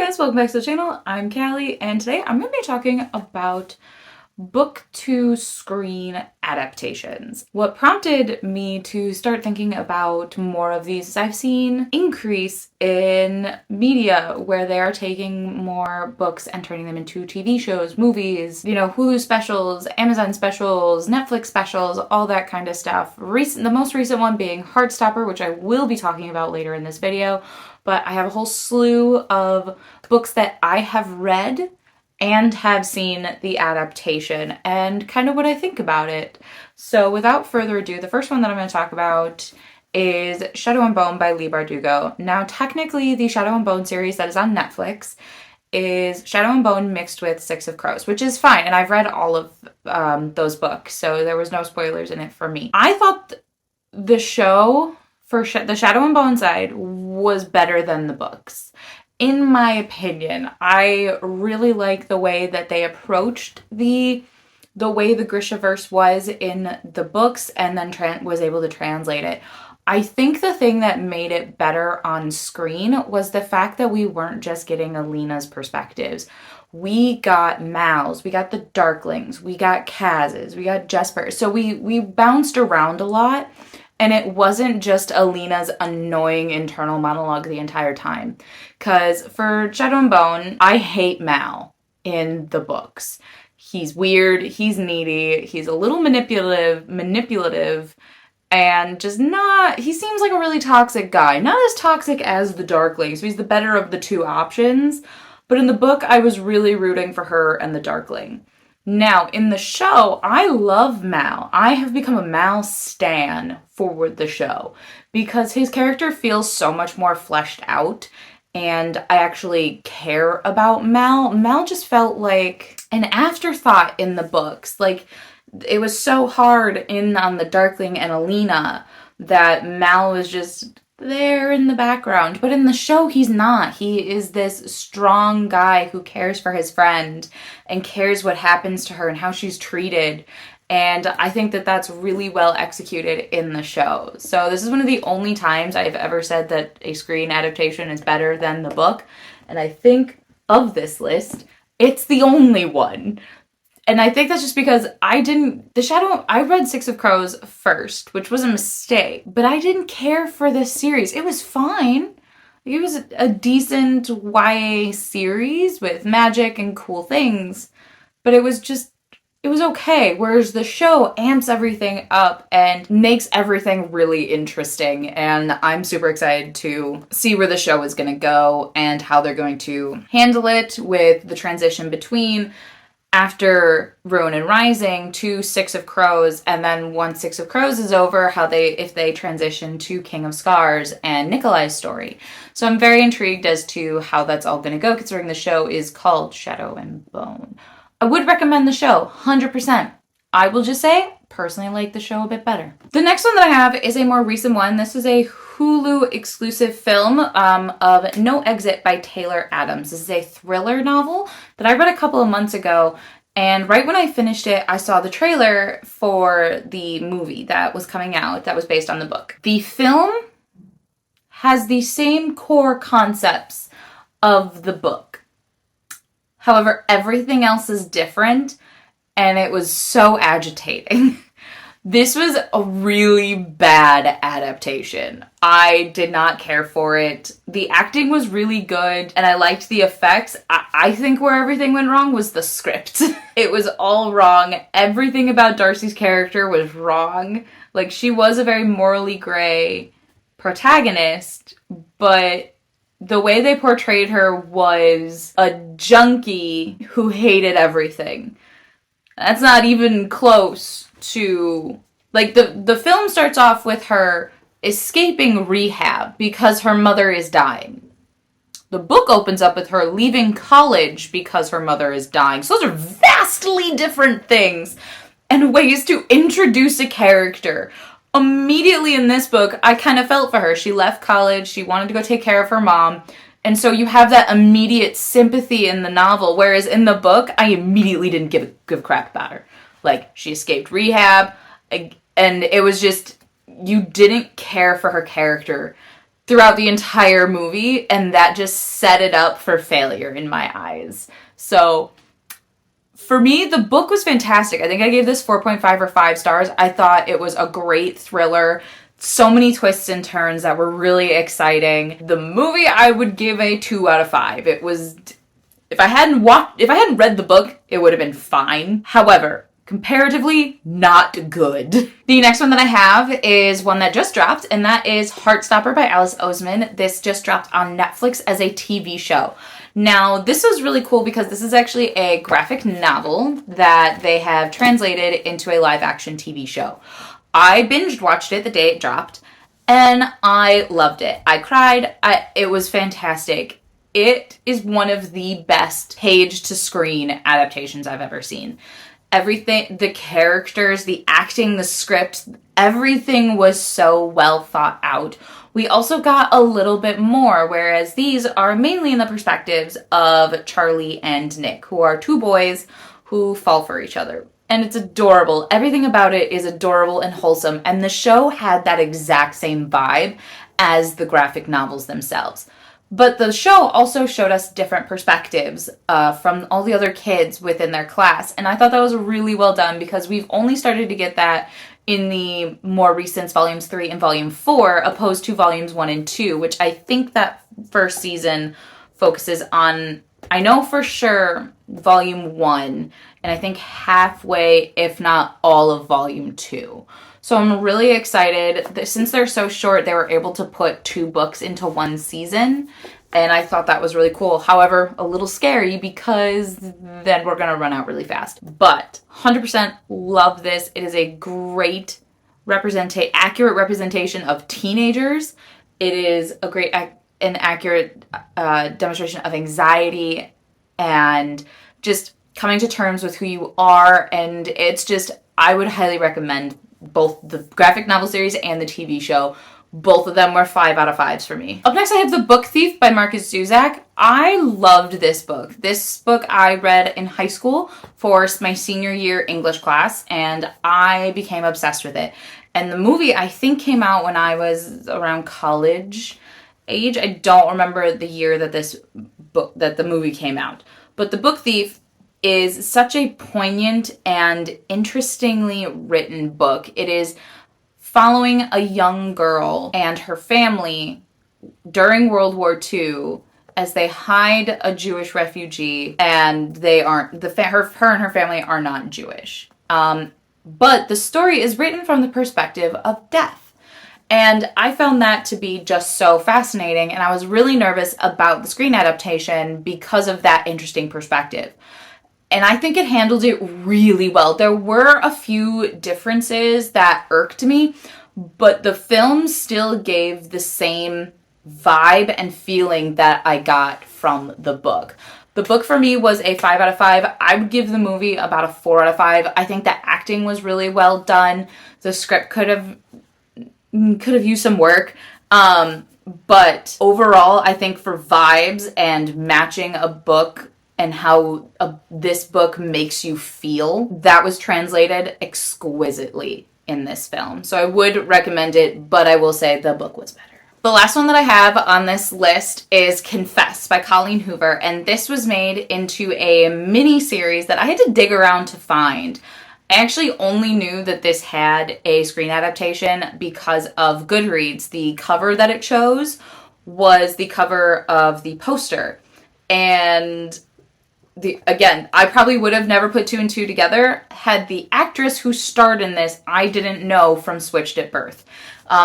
guys, welcome back to the channel. I'm Callie, and today I'm going to be talking about book to screen adaptations. What prompted me to start thinking about more of these is I've seen increase in media where they are taking more books and turning them into TV shows, movies, Hulu specials, Amazon specials, Netflix specials, all that kind of stuff. The most recent one being Heartstopper, which I will be talking about later in this video, but I have a whole slew of books that I have read and have seen the adaptation and kind of what I think about it. So without further ado, the first one that I'm going to talk about is Shadow and Bone by Leigh Bardugo. Now, technically, the Shadow and Bone series that is on Netflix is Shadow and Bone mixed with Six of Crows, which is fine, and I've read all of those books, so there was no spoilers in it for me. I thought the show for the Shadow and Bone side was better than the books. In my opinion, I really like the way that they approached the way the Grishaverse was in the books and then was able to translate it. I think the thing that made it better on screen was the fact that we weren't just getting Alina's perspectives. We got Mal's, we got the Darklings, we got Kaz's, we got Jesper. So we bounced around a lot. And it wasn't just Alina's annoying internal monologue the entire time. Because for Shadow and Bone, I hate Mal in the books. He's weird, he's needy, he's a little manipulative, and just he seems like a really toxic guy. Not as toxic as the Darklings, so he's the better of the two options. But in the book, I was really rooting for her and the Darkling. Now, in the show, I love Mal. I have become a Mal stan for the show because his character feels so much more fleshed out and I actually care about Mal. Mal just felt like an afterthought in the books. Like, it was so hard on the Darkling and Alina that Mal was just there in the background. But in the show, he's not. He is this strong guy who cares for his friend and cares what happens to her and how she's treated. And I think that that's really well executed in the show. So this is one of the only times I've ever said that a screen adaptation is better than the book. And I think of this list, it's the only one. And I think that's just because I read Six of Crows first, which was a mistake, but I didn't care for this series. It was fine. It was a decent YA series with magic and cool things, but it was okay. Whereas the show amps everything up and makes everything really interesting. And I'm super excited to see where the show is going to go and how they're going to handle it with the transition between after Ruin and Rising to Six of Crows, and then once Six of Crows is over, if they transition to King of Scars and Nikolai's story. So I'm very intrigued as to how that's all going to go, considering the show is called Shadow and Bone. I would recommend the show, 100%. I will just say, personally like the show a bit better. The next one that I have is a more recent one. This is a Hulu exclusive film of No Exit by Taylor Adams. This is a thriller novel that I read a couple of months ago, and right when I finished it, I saw the trailer for the movie that was coming out that was based on the book. The film has the same core concepts of the book. However, everything else is different, and it was so agitating. This was a really bad adaptation. I did not care for it. The acting was really good, and I liked the effects. I think where everything went wrong was the script. It was all wrong. Everything about Darcy's character was wrong. Like, she was a very morally gray protagonist, but the way they portrayed her was a junkie who hated everything. That's not even close to, like, the film starts off with her escaping rehab because her mother is dying. The book opens up with her leaving college because her mother is dying. So those are vastly different things and ways to introduce a character. Immediately in this book, I kind of felt for her. She left college, she wanted to go take care of her mom, and so you have that immediate sympathy in the novel, whereas in the book, I immediately didn't give a crap about her. Like, she escaped rehab, and it was just, you didn't care for her character throughout the entire movie, and that just set it up for failure in my eyes. So for me, the book was fantastic. I think I gave this 4.5 or 5 stars. I thought it was a great thriller. So many twists and turns that were really exciting. The movie, I would give a 2 out of 5. It was, if I hadn't read the book, it would have been fine. However, comparatively, not good. The next one that I have is one that just dropped, and that is Heartstopper by Alice Osman. This just dropped on Netflix as a TV show. Now, this was really cool because this is actually a graphic novel that they have translated into a live-action TV show. I binged watched it the day it dropped, and I loved it. I cried. It was fantastic. It is one of the best page-to-screen adaptations I've ever seen. Everything, the characters, the acting, the script, everything was so well thought out. We also got a little bit more, whereas these are mainly in the perspectives of Charlie and Nick, who are 2 boys who fall for each other. And it's adorable. Everything about it is adorable and wholesome, and the show had that exact same vibe as the graphic novels themselves. But the show also showed us different perspectives from all the other kids within their class. And I thought that was really well done because we've only started to get that in the more recent volumes 3 and volume 4, opposed to volumes 1 and 2, which I think that first season focuses on, I know for sure, volume 1, and I think halfway, if not all of volume 2. So I'm really excited. Since they're so short, they were able to put 2 books into one season, and I thought that was really cool. However, a little scary because then we're going to run out really fast. But 100% love this. It is a great accurate representation of teenagers. It is a great and accurate demonstration of anxiety and just coming to terms with who you are. And it's just, I would highly recommend both the graphic novel series and the TV show. Both of them were 5 out of 5s for me. Up next, I have The Book Thief by Markus Zusak. I loved this book. This book I read in high school for my senior year English class, and I became obsessed with it. And the movie, I think, came out when I was around college age. I don't remember the year that the movie came out. But The Book Thief is such a poignant and interestingly written book. It is following a young girl and her family during World War II as they hide a Jewish refugee, and her and her family are not Jewish. But the story is written from the perspective of death. And I found that to be just so fascinating, and I was really nervous about the screen adaptation because of that interesting perspective. And I think it handled it really well. There were a few differences that irked me, but the film still gave the same vibe and feeling that I got from the book. The book for me was a 5 out of 5. I would give the movie about a 4 out of 5. I think the acting was really well done. The script could have used some work. But overall, I think for vibes and matching a book and how this book makes you feel, that was translated exquisitely in this film. So I would recommend it, but I will say the book was better. The last one that I have on this list is Confess by Colleen Hoover, and this was made into a mini-series that I had to dig around to find. I actually only knew that this had a screen adaptation because of Goodreads. The cover that it chose was the cover of the poster, and again, I probably would have never put 2 and 2 together had the actress who starred in this I didn't know from Switched at Birth.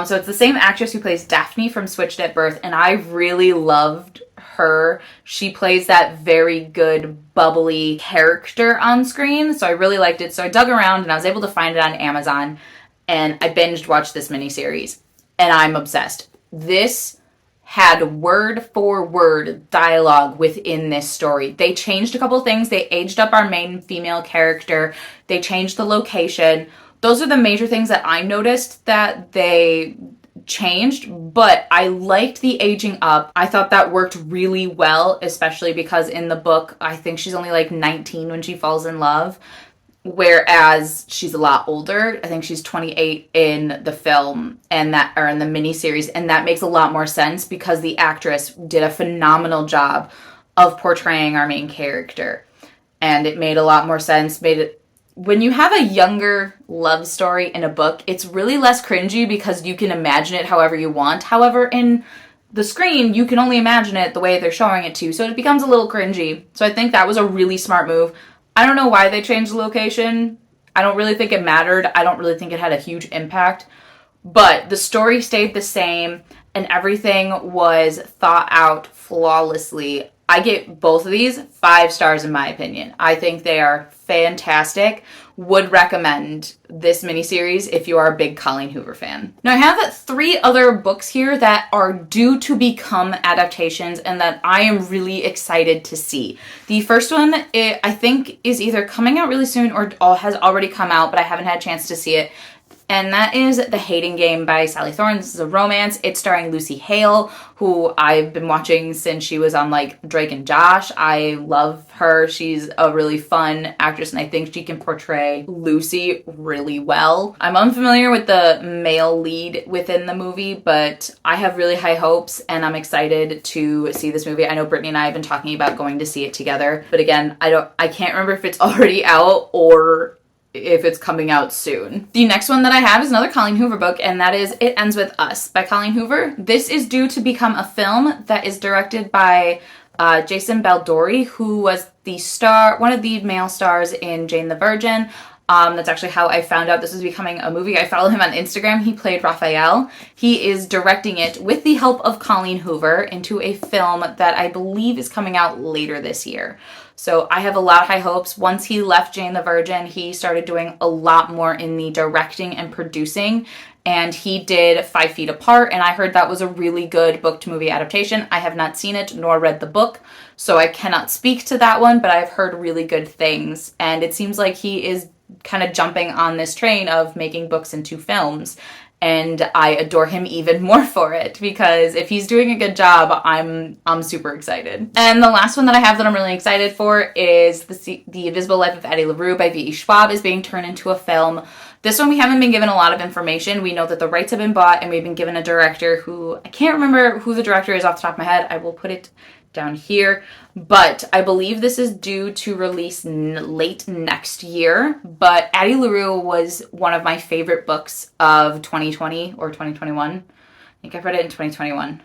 So it's the same actress who plays Daphne from Switched at Birth, and I really loved her. She plays that very good, bubbly character on screen, so I really liked it. So I dug around, and I was able to find it on Amazon, and I binged watched this miniseries, and I'm obsessed. This had word for word dialogue within this story. They changed a couple things. They aged up our main female character. They changed the location. Those are the major things that I noticed that they changed, but I liked the aging up. I thought that worked really well, especially because in the book, I think she's only like 19 when she falls in love. whereas she's a lot older. I think she's 28 in the film and that, or in the miniseries, and that makes a lot more sense because the actress did a phenomenal job of portraying our main character. And it made a lot more sense, when you have a younger love story in a book, it's really less cringy because you can imagine it however you want. However, in the screen, you can only imagine it the way they're showing it to you, so it becomes a little cringy. So I think that was a really smart move. I don't know why they changed the location. I don't really think it mattered. I don't really think it had a huge impact. But the story stayed the same, and everything was thought out flawlessly. I get both of these 5 stars in my opinion. I think they are fantastic. Would recommend this miniseries if you are a big Colleen Hoover fan. Now I have 3 other books here that are due to become adaptations and that I am really excited to see. The first one I think is either coming out really soon or has already come out, but I haven't had a chance to see it. And that is The Hating Game by Sally Thorne. This is a romance. It's starring Lucy Hale, who I've been watching since she was on like Drake and Josh. I love her. She's a really fun actress, and I think she can portray Lucy really well. I'm unfamiliar with the male lead within the movie, but I have really high hopes, and I'm excited to see this movie. I know Brittany and I have been talking about going to see it together, but again, I can't remember if it's already out or if it's coming out soon. The next one that I have is another Colleen Hoover book, and that is It Ends With Us by Colleen Hoover. This is due to become a film that is directed by Jason Baldori, who was one of the male stars in Jane the Virgin. That's actually how I found out this was becoming a movie. I follow him on Instagram. He played Raphael. He is directing it with the help of Colleen Hoover into a film that I believe is coming out later this year. So I have a lot of high hopes. Once he left Jane the Virgin, he started doing a lot more in the directing and producing, and he did 5 Feet Apart, and I heard that was a really good book-to-movie adaptation. I have not seen it nor read the book, so I cannot speak to that one, but I've heard really good things, and it seems like he is kind of jumping on this train of making books into films. And I adore him even more for it, because if he's doing a good job, I'm super excited. And the last one that I have that I'm really excited for is The Invisible Life of Addie LaRue by V.E. Schwab is being turned into a film. This one we haven't been given a lot of information. We know that the rights have been bought, and we've been given a director who, I can't remember who the director is off the top of my head. I will put it down here, but I believe this is due to release late next year. But Addie LaRue was one of my favorite books of 2020 or 2021. I think I've read it in 2021.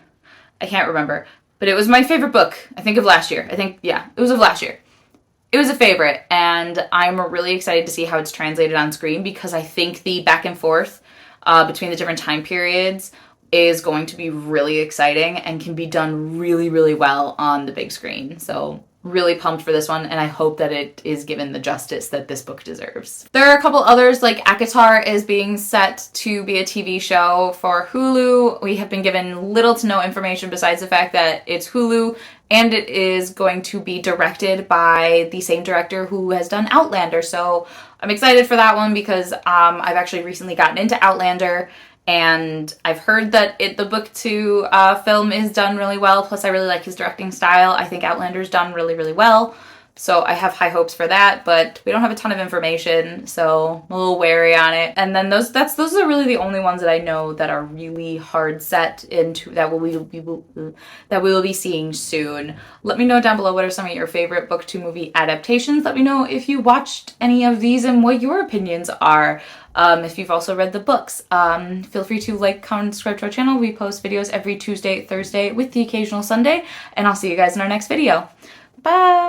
I can't remember, but it was my favorite book, I think, of last year. Yeah, it was of last year. It was a favorite, and I'm really excited to see how it's translated on screen, because I think the back and forth between the different time periods is going to be really exciting and can be done really, really well on the big screen. So really pumped for this one, and I hope that it is given the justice that this book deserves. There are a couple others, like ACOTAR is being set to be a TV show for Hulu. We have been given little to no information besides the fact that it's Hulu, and it is going to be directed by the same director who has done Outlander. So I'm excited for that one, because I've actually recently gotten into Outlander, and I've heard that the book to film is done really well. Plus, I really like his directing style. I think Outlander's done really, really well. So I have high hopes for that, but we don't have a ton of information, so I'm a little wary on it. And then those are really the only ones that I know that are really hard set into that we will be seeing soon. Let me know down below what are some of your favorite book to movie adaptations. Let me know if you watched any of these and what your opinions are. If you've also read the books, feel free to like, comment, subscribe to our channel. We post videos every Tuesday, Thursday, with the occasional Sunday, and I'll see you guys in our next video. Bye!